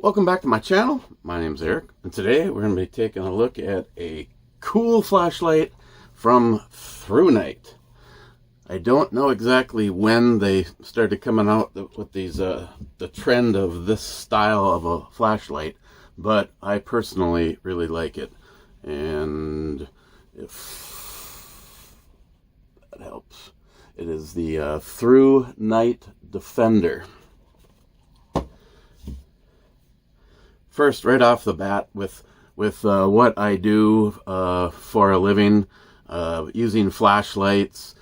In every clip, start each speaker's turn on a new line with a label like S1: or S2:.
S1: Welcome back to my channel. My name's Eric, and today we're going to be taking a look at a cool flashlight from ThruNite. I don't know exactly when they started coming out with these the trend of this style of a flashlight, but I personally really like it, and if that helps, it is the ThruNite Defender. First, right off the bat, with what I do for a living, using flashlights,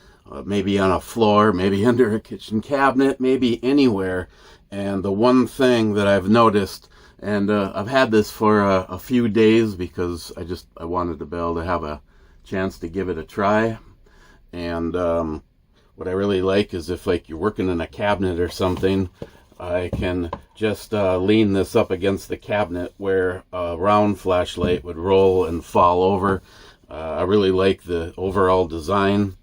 S1: maybe on a floor, maybe under a kitchen cabinet, maybe anywhere. And the one thing that I've noticed, and I've had this for a few days because I wanted to be able to have a chance to give it a try. And what I really like is if you're working in a cabinet or something, I can just lean this up against the cabinet where a round flashlight would roll and fall over. I really like the overall design.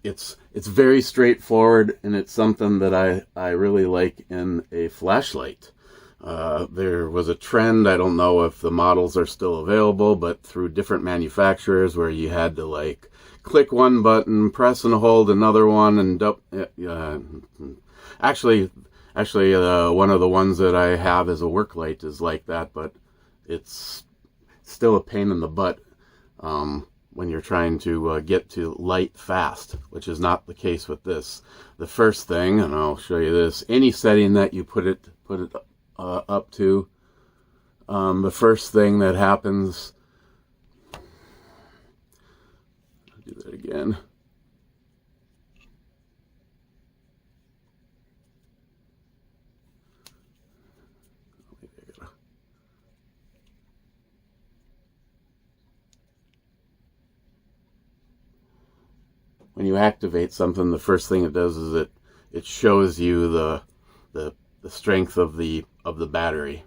S1: It's very straightforward, and it's something that I really like in a flashlight. There was a trend, I don't know if the models are still available, but through different manufacturers where you had to click one button, press and hold another one, and actually, one of the ones that I have as a work light is like that, but it's still a pain in the butt when you're trying to get to light fast, which is not the case with this. The first thing, and I'll show you this, any setting that you put it up to, the first thing that happens, I'll do that again. When you activate something, the first thing it does is it shows you the strength of the battery.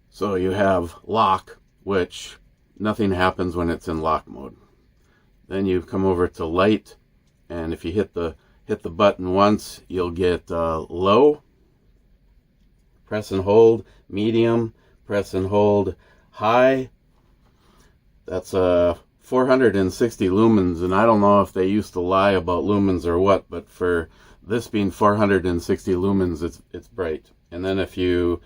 S1: So you have lock, which nothing happens when it's in lock mode. Then you come over to light, and if you hit the button once, you'll get low, press and hold, medium, press and hold, high. That's 460 lumens, and I don't know if they used to lie about lumens or what, but for this being 460 lumens, it's bright. And then if you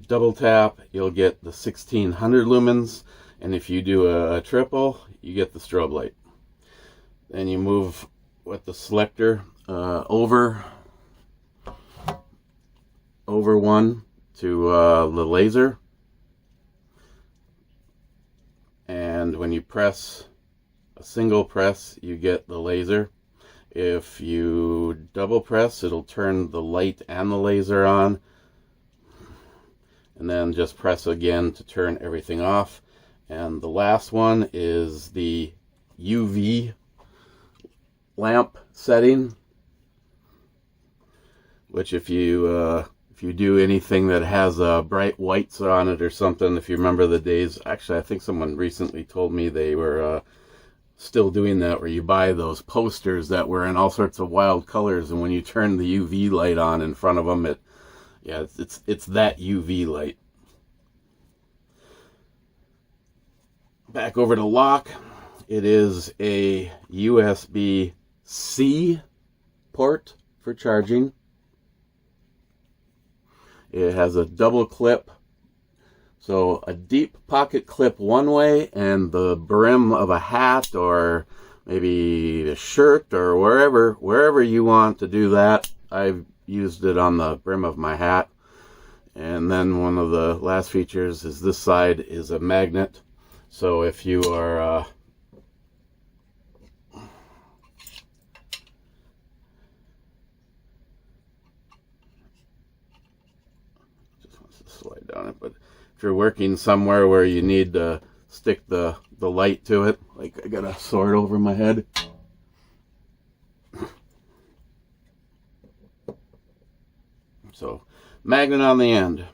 S1: double tap, you'll get the 1600 lumens, and if you do a triple, you get the strobe light. Then you move with the selector over one to the laser, and when you press a single press, you get the laser. If you double press, it'll turn the light and the laser on, and then just press again to turn everything off. And the last one is the UV lamp setting, which if you do anything that has bright whites on it or something, if you remember the days, actually I think someone recently told me they were still doing that, where you buy those posters that were in all sorts of wild colors, and when you turn the UV light on in front of them, it's that UV light. Back over to lock, it is a USB-C port for charging. It has a double clip, so a deep pocket clip one way, and the brim of a hat or maybe a shirt or wherever you want to do that. I've used it on the brim of my hat. And then one of the last features is this side is a magnet. So if you are just wants to slide down it, but if you're working somewhere where you need to stick the light to it, like I got a sword over my head, so magnet on the end.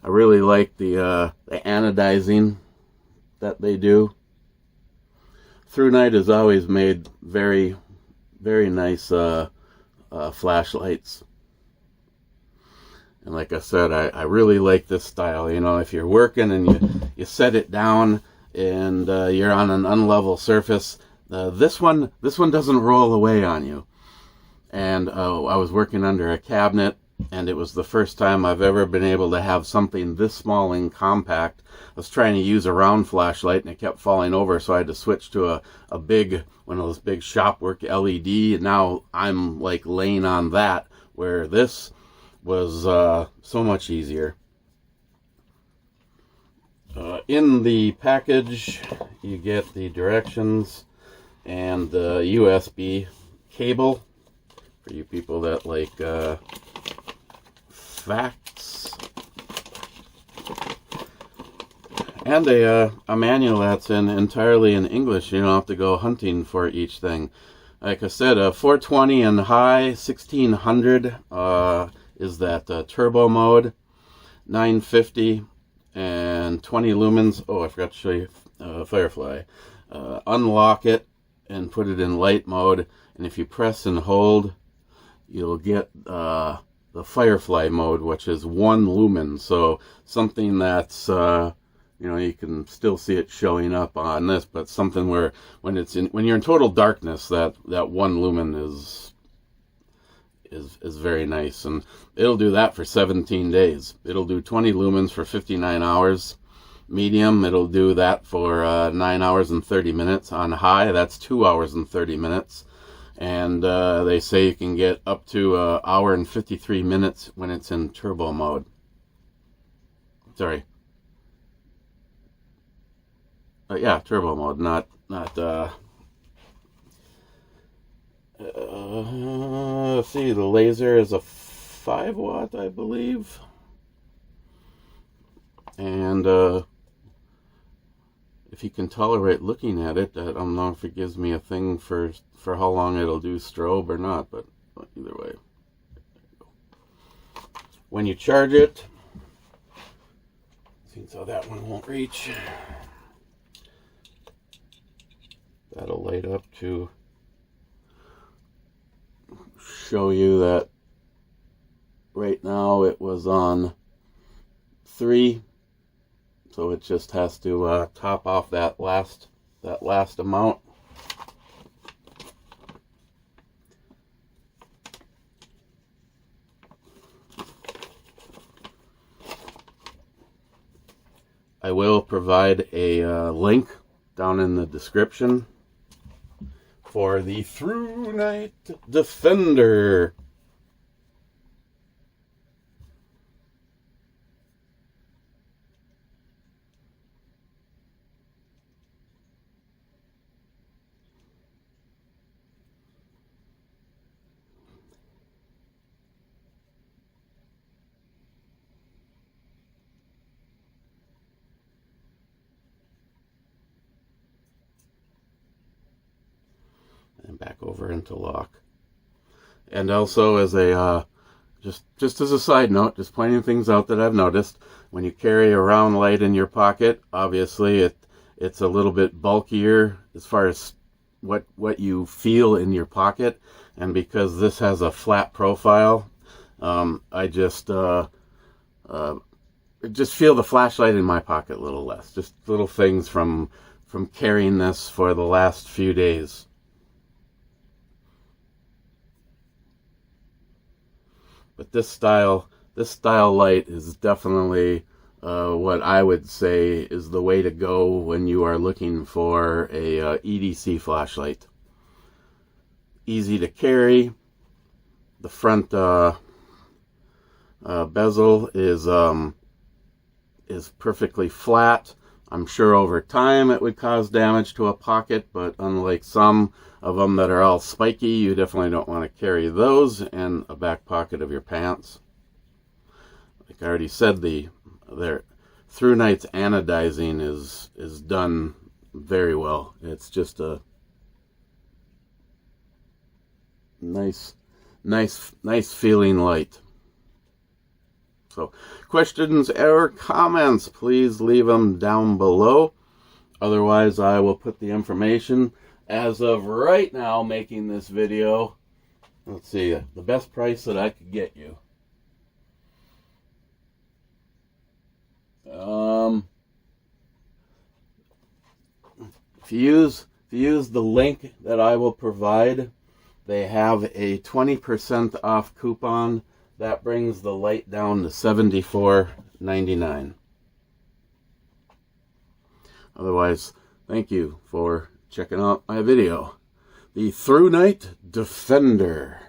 S1: I really like the anodizing that they do. ThruNite has always made very, very nice flashlights. And like I said, I really like this style. You know, if you're working and you set it down and you're on an unlevel surface, this one doesn't roll away on you. And I was working under a cabinet, and it was the first time I've ever been able to have something this small and compact. I was trying to use a round flashlight, and it kept falling over, so I had to switch to a big, one of those big shop work LED, and now I'm like laying on that, where this was so much easier. In the package, you get the directions and the USB cable for you people that like facts, and a manual that's entirely in English. You don't have to go hunting for each thing. Like I said, 420 and high, 1600 is that turbo mode, 950 and 20 lumens. Oh, I forgot to show you Firefly. Unlock it and put it in light mode, and if you press and hold, you'll get the Firefly mode, which is 1 lumen. So something that's you know, you can still see it showing up on this, but something where when you're in total darkness, that 1 lumen is very nice. And it'll do that for 17 days. It'll do 20 lumens for 59 hours. Medium, it'll do that for 9 hours and 30 minutes. On high, that's 2 hours and 30 minutes. And they say you can get up to 1 hour and 53 minutes when it's in turbo mode. Sorry. Yeah, turbo mode, not let's see, the laser is a 5 watt, I believe. And if you can tolerate looking at it, I don't know if it gives me a thing for how long it'll do strobe or not, but either way. When you charge it, seems how that one won't reach. That'll light up to show you that right now it was on 3, so it just has to top off that last amount. I will provide a link down in the description for the ThruNite Defender. And back over into lock. And also as a just as a side note, just pointing things out that I've noticed, when you carry a round light in your pocket, obviously it's a little bit bulkier as far as what you feel in your pocket, and because this has a flat profile, I just feel the flashlight in my pocket a little less. Just little things from carrying this for the last few days. But this style light is definitely what I would say is the way to go when you are looking for a EDC flashlight. Easy to carry. The front bezel is perfectly flat. I'm sure over time it would cause damage to a pocket, but unlike some of them that are all spiky, you definitely don't want to carry those in a back pocket of your pants. Like I already said, their ThruNite's anodizing is done very well. It's just a nice feeling light. So, questions or comments, please leave them down below. Otherwise, I will put the information. As of right now, making this video, Let's see, the best price that I could get you. If you use the link that I will provide, they have a 20% off coupon. That brings the light down to $74.99. Otherwise, thank you for checking out my video. The ThruNite Defender.